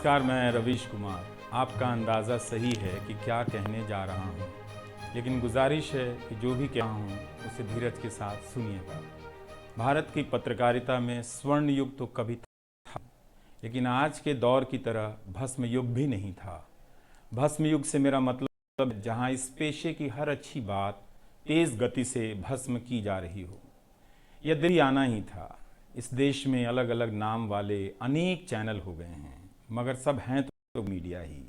नमस्कार, मैं रवीश कुमार। आपका अंदाज़ा सही है कि क्या कहने जा रहा हूँ, लेकिन गुजारिश है कि जो भी कह रहा हूँ उसे धीरज के साथ सुनिएगा। भारत की पत्रकारिता में स्वर्ण युग तो कभी था, लेकिन आज के दौर की तरह भस्म युग भी नहीं था। भस्म युग से मेरा मतलब जहाँ इस पेशे की हर अच्छी बात तेज़ गति से भस्म की जा रही हो। यह दिन आना ही था। इस देश में अलग अलग नाम वाले अनेक चैनल हो गए हैं, मगर सब हैं तो मीडिया ही।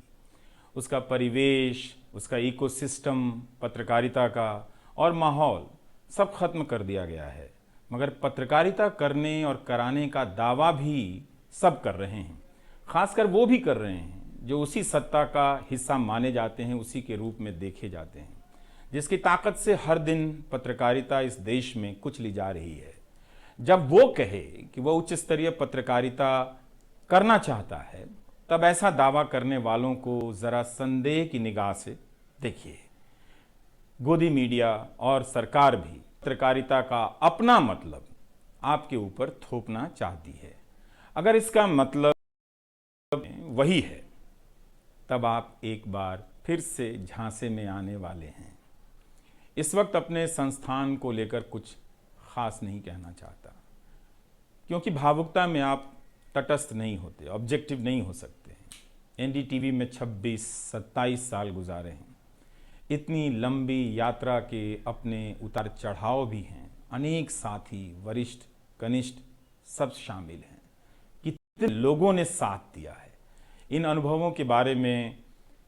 उसका परिवेश, उसका इकोसिस्टम, पत्रकारिता का और माहौल सब खत्म कर दिया गया है। मगर पत्रकारिता करने और कराने का दावा भी सब कर रहे हैं। खासकर वो भी कर रहे हैं जो उसी सत्ता का हिस्सा माने जाते हैं, उसी के रूप में देखे जाते हैं, जिसकी ताकत से हर दिन पत्रकारिता इस देश में कुचली जा रही है। जब वो कहे कि वह उच्च स्तरीय पत्रकारिता करना चाहता है, तब ऐसा दावा करने वालों को जरा संदेह की निगाह से देखिए। गोदी मीडिया और सरकार भी पत्रकारिता का अपना मतलब आपके ऊपर थोपना चाहती है। अगर इसका मतलब वही है, तब आप एक बार फिर से झांसे में आने वाले हैं। इस वक्त अपने संस्थान को लेकर कुछ खास नहीं कहना चाहता, क्योंकि भावुकता में आप तटस्थ नहीं होते, ऑब्जेक्टिव नहीं हो सकते। एनडीटीवी में 26-27 साल गुजारे हैं। इतनी लंबी यात्रा के अपने उतार चढ़ाव भी हैं। अनेक साथी, वरिष्ठ, कनिष्ठ सब शामिल हैं। कितने लोगों ने साथ दिया है। इन अनुभवों के बारे में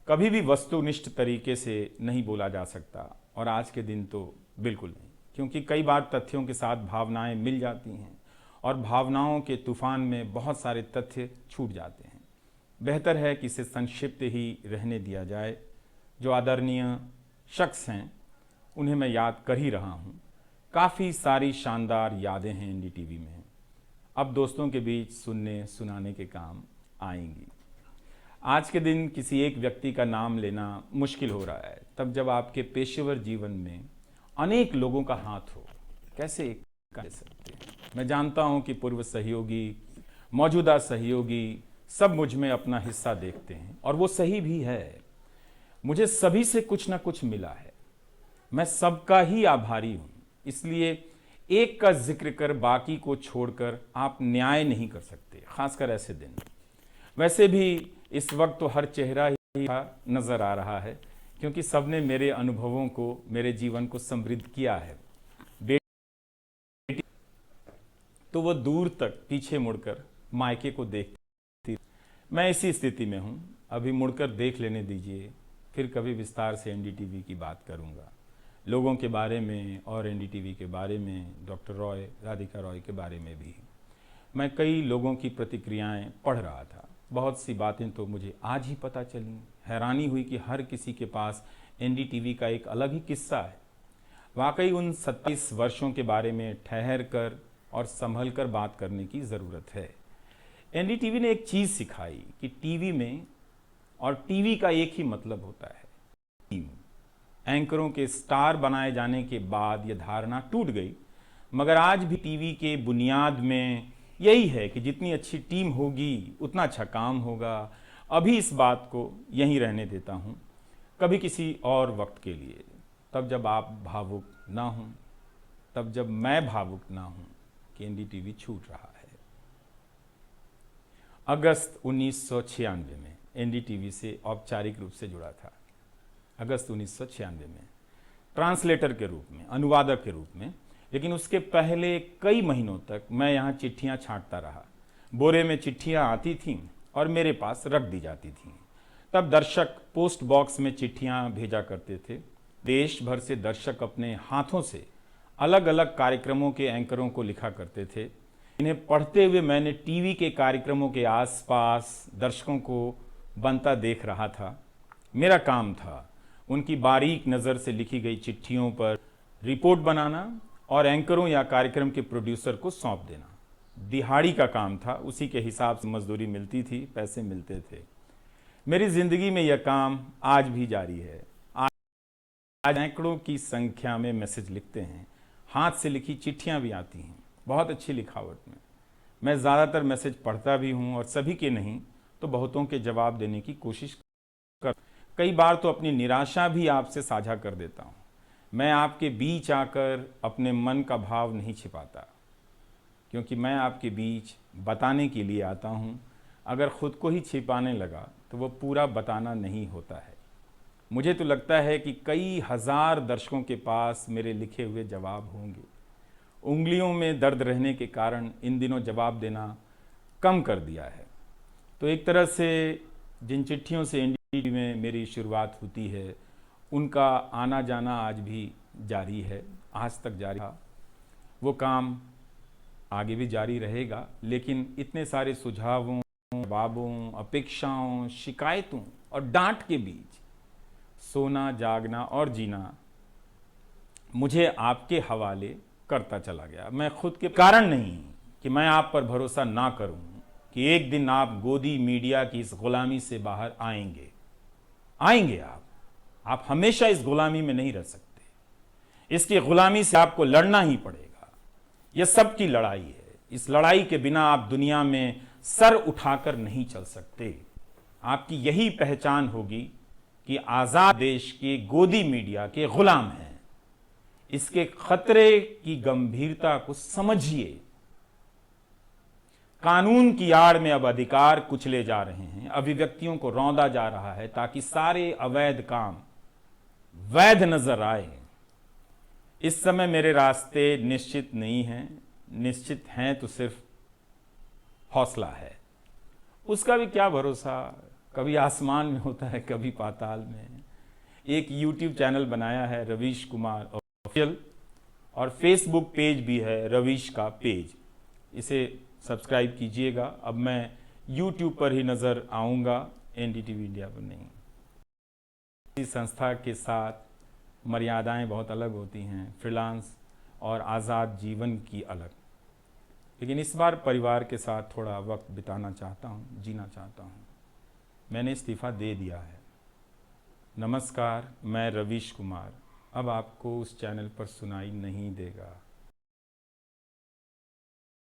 कभी भी वस्तुनिष्ठ तरीके से नहीं बोला जा सकता, और आज के दिन तो बिल्कुल नहीं, क्योंकि कई बार तथ्यों के साथ भावनाएं मिल जाती हैं और भावनाओं के तूफान में बहुत सारे तथ्य छूट जाते हैं। बेहतर है कि इसे संक्षिप्त ही रहने दिया जाए। जो आदरणीय शख्स हैं उन्हें मैं याद कर ही रहा हूँ। काफ़ी सारी शानदार यादें हैं एनडीटीवी में, अब दोस्तों के बीच सुनने सुनाने के काम आएंगी। आज के दिन किसी एक व्यक्ति का नाम लेना मुश्किल हो रहा है, तब जब आपके पेशेवर जीवन में अनेक लोगों का हाथ हो। कैसे एक कह सकते हैं। मैं जानता हूं कि पूर्व सहयोगी, मौजूदा सहयोगी सब मुझ में अपना हिस्सा देखते हैं, और वो सही भी है। मुझे सभी से कुछ ना कुछ मिला है। मैं सबका ही आभारी हूं। इसलिए एक का जिक्र कर बाकी को छोड़कर आप न्याय नहीं कर सकते, खासकर ऐसे दिन। वैसे भी इस वक्त तो हर चेहरा ही नजर आ रहा है, क्योंकि सबने मेरे अनुभवों को, मेरे जीवन को समृद्ध किया है। बेटी तो वो दूर तक पीछे मुड़कर मायके को देखती। मैं इसी स्थिति में हूँ। अभी मुड़कर देख लेने दीजिए, फिर कभी विस्तार से एनडीटीवी की बात करूँगा, लोगों के बारे में और एनडीटीवी के बारे में, डॉक्टर रॉय, राधिका रॉय के बारे में भी। मैं कई लोगों की प्रतिक्रियाएं पढ़ रहा था। बहुत सी बातें तो मुझे आज ही पता चली। हैरानी हुई कि हर किसी के पास एनडीटीवी का एक अलग ही किस्सा है। वाकई उन 27 वर्षों के बारे में ठहर कर और संभल कर बात करने की ज़रूरत है। एनडीटीवी ने एक चीज़ सिखाई कि टीवी में और टीवी का एक ही मतलब होता है, टीम। एंकरों के स्टार बनाए जाने के बाद यह धारणा टूट गई, मगर आज भी टीवी के बुनियाद में यही है कि जितनी अच्छी टीम होगी उतना अच्छा काम होगा। अभी इस बात को यहीं रहने देता हूँ, कभी किसी और वक्त के लिए, तब जब आप भावुक ना हों, तब जब मैं भावुक ना हूँ कि एनडीटीवी छूट रहा है। अगस्त 1996 में एनडीटीवी से औपचारिक रूप से जुड़ा था। अगस्त 1996 में ट्रांसलेटर के रूप में, अनुवादक के रूप में। लेकिन उसके पहले कई महीनों तक मैं यहाँ चिट्ठियाँ छांटता रहा। बोरे में चिट्ठियाँ आती थीं और मेरे पास रख दी जाती थीं। तब दर्शक पोस्ट बॉक्स में चिट्ठियाँ भेजा करते थे। देश भर से दर्शक अपने हाथों से अलग अलग कार्यक्रमों के एंकरों को लिखा करते थे। इन्हें पढ़ते हुए मैंने टीवी के कार्यक्रमों के आसपास दर्शकों को बनता देख रहा था। मेरा काम था उनकी बारीक नज़र से लिखी गई चिट्ठियों पर रिपोर्ट बनाना और एंकरों या कार्यक्रम के प्रोड्यूसर को सौंप देना। दिहाड़ी का काम था, उसी के हिसाब से मजदूरी मिलती थी, पैसे मिलते थे। मेरी ज़िंदगी में यह काम आज भी जारी है। आज एंकरों की संख्या में मैसेज लिखते हैं, हाथ से लिखी चिट्ठियाँ भी आती हैं, बहुत अच्छी लिखावट में। मैं ज़्यादातर मैसेज पढ़ता भी हूँ, और सभी के नहीं, तो बहुतों के जवाब देने की कोशिश कर, कई बार तो अपनी निराशा भी आपसे साझा कर देता हूँ। मैं आपके बीच आकर अपने मन का भाव नहीं छिपाता, क्योंकि मैं आपके बीच बताने के लिए आता हूँ। अगर खुद को ही छिपाने लगा तो वो पूरा बताना नहीं होता है। मुझे तो लगता है कि कई हजार दर्शकों के पास मेरे लिखे हुए जवाब होंगे। उंगलियों में दर्द रहने के कारण इन दिनों जवाब देना कम कर दिया है। तो एक तरह से जिन चिट्ठियों से एनडीटीवी में मेरी शुरुआत होती है, उनका आना जाना आज भी जारी है, आज तक जारी था। वो काम आगे भी जारी रहेगा, लेकिन इतने सारे सुझावों, जवाबों, अपेक्षाओं, शिकायतों और डांट के बीच सोना, जागना और जीना मुझे आपके हवाले करता चला गया। मैं खुद के कारण नहीं कि मैं आप पर भरोसा ना करूं कि एक दिन आप गोदी मीडिया की इस गुलामी से बाहर आएंगे। आएंगे आप हमेशा इस गुलामी में नहीं रह सकते। इसकी गुलामी से आपको लड़ना ही पड़ेगा। यह सबकी लड़ाई है। इस लड़ाई के बिना आप दुनिया में सर उठाकर नहीं चल सकते। आपकी यही पहचान होगी कि आजाद देश के गोदी मीडिया के गुलाम हैं। इसके खतरे की गंभीरता को समझिए। कानून की आड़ में अब अधिकार कुचले जा रहे हैं, अभिव्यक्तियों को रौंदा जा रहा है ताकि सारे अवैध काम वैध नजर आए। इस समय मेरे रास्ते निश्चित नहीं हैं, निश्चित हैं तो सिर्फ हौसला है। उसका भी क्या भरोसा, कभी आसमान में होता है, कभी पाताल में। एक YouTube चैनल बनाया है रवीश कुमार ऑफिशियल, और फेसबुक पेज भी है रवीश का पेज। इसे सब्सक्राइब कीजिएगा। अब मैं YouTube पर ही नज़र आऊँगा, एनडीटीवी इंडिया पर नहीं। इस संस्था के साथ मर्यादाएं बहुत अलग होती हैं, फ्रीलांस और आज़ाद जीवन की अलग। लेकिन इस बार परिवार के साथ थोड़ा वक्त बिताना चाहता हूँ, जीना चाहता हूँ। मैंने इस्तीफ़ा दे दिया है। नमस्कार, मैं रवीश कुमार अब आपको उस चैनल पर सुनाई नहीं देगा।